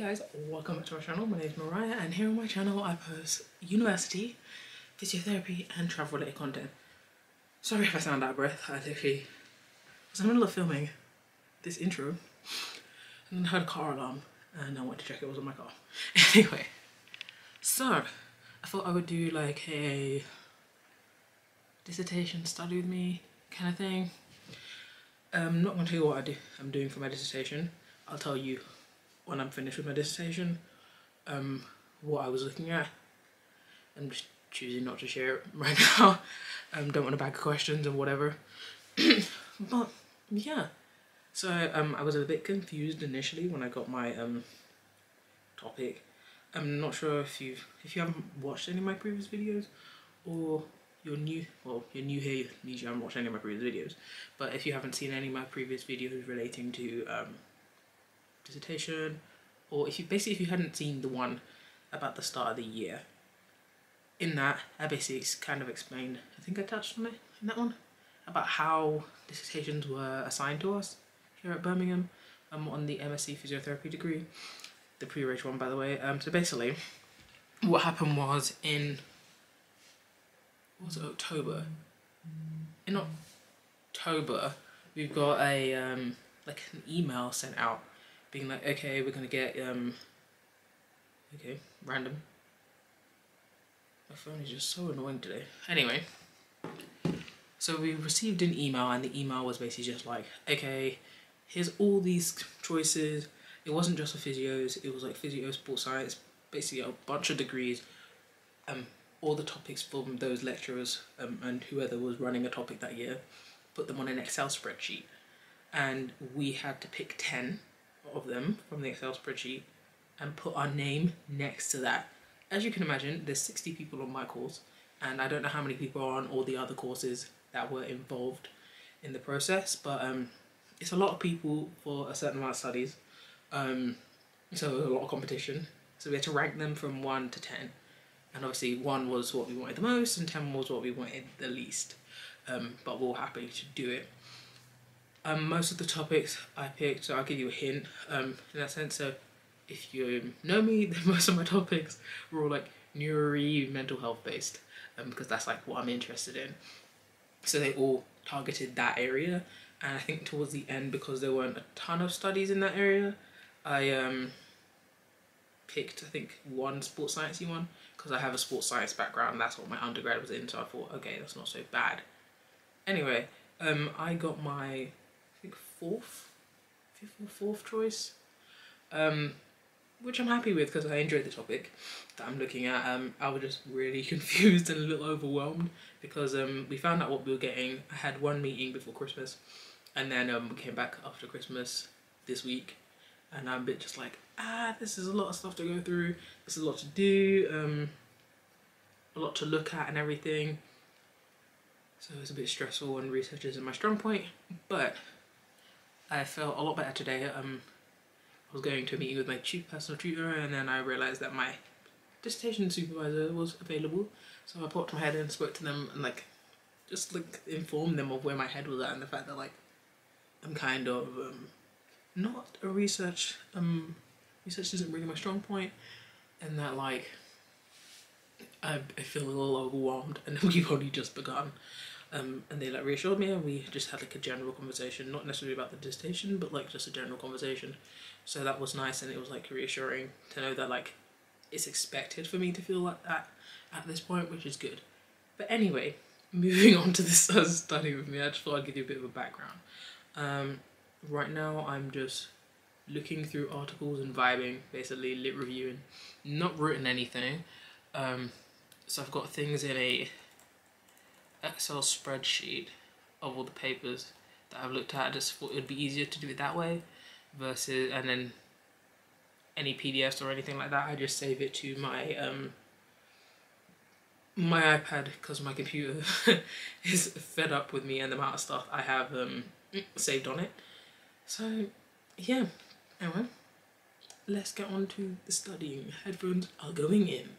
guys, welcome back to our channel. My name is Mariah and here on my channel I post university, physiotherapy and travel related content. Sorry if I sound out of breath. I literally was in the middle of filming this intro and then I heard a car alarm and I went to check it was on my car. Anyway, so I thought I would do like a dissertation study with me kind of thing. I'm not going to tell you what I'm doing for my dissertation. I'll tell you when I'm finished with my dissertation what I was looking at. I'm just choosing not to share it right now. Don't want a bag of questions and whatever. But yeah, so I was a bit confused initially when I got my topic. I'm not sure if you haven't watched any of my previous videos, or you're new. Well, you're new here, means you haven't watched any of my previous videos. But if you haven't seen any of my previous videos relating to dissertation, or if you hadn't seen the one about the start of the year, in that I basically kind of explained, I think I touched on it in that one, about how dissertations were assigned to us here at Birmingham on the MSc Physiotherapy degree, the pre-reg one by the way. So basically what happened was in October we've got a like an email sent out being like, okay, we're gonna get okay, random. My phone is just so annoying today. Anyway, so we received an email and the email was basically just like, okay, here's all these choices. It wasn't just for physios, it was like physio, sports science, basically a bunch of degrees, all the topics from those lecturers and whoever was running a topic that year, put them on an Excel spreadsheet, and we had to pick 10 of them from the Excel spreadsheet and put our name next to that. As you can imagine, there's 60 people on my course, and I don't know how many people are on all the other courses that were involved in the process, but it's a lot of people for a certain amount of studies, so a lot of competition. So we had to rank them from 1 to 10, and obviously 1 was what we wanted the most and 10 was what we wanted the least, but we were happy to do it. Most of the topics I picked, so I'll give you a hint in that sense. So if you know me, then most of my topics were all like neuro, mental health based, because that's like what I'm interested in. So they all targeted that area, and I think towards the end, because there weren't a ton of studies in that area, I picked, I think, one sports sciencey one, because I have a sports science background. That's what my undergrad was in, so I thought, okay, that's not so bad. Anyway, I got my, I think, fifth or fourth choice, which I'm happy with because I enjoyed the topic that I'm looking at. I was just really confused and a little overwhelmed because we found out what we were getting. I had one meeting before Christmas, and then we came back after Christmas this week, and I'm a bit just like, this is a lot of stuff to go through, this is a lot to do, a lot to look at and everything. So it's a bit stressful and research isn't my strong point, but I felt a lot better today. I was going to a meeting with my personal tutor, and then I realised that my dissertation supervisor was available, so I popped my head in and spoke to them and just informed them of where my head was at, and the fact that I'm kind of not a research isn't really my strong point, and that I feel a little overwhelmed, and we've only just begun. And they reassured me, and we just had a general conversation, not necessarily about the dissertation, but just a general conversation. So that was nice, and it was reassuring to know that it's expected for me to feel like that at this point, which is good. But anyway, moving on to this study with me, I just thought I'd give you a bit of a background. Right now I'm just looking through articles and vibing, basically lit reviewing, not written anything. So I've got things in a Excel spreadsheet of all the papers that I've looked at. I just thought it would be easier to do it that way versus, and then any PDFs or anything like that, I just save it to my my iPad, because my computer is fed up with me and the amount of stuff I have saved on it. So yeah, anyway, let's get on to the studying. Headphones are going in.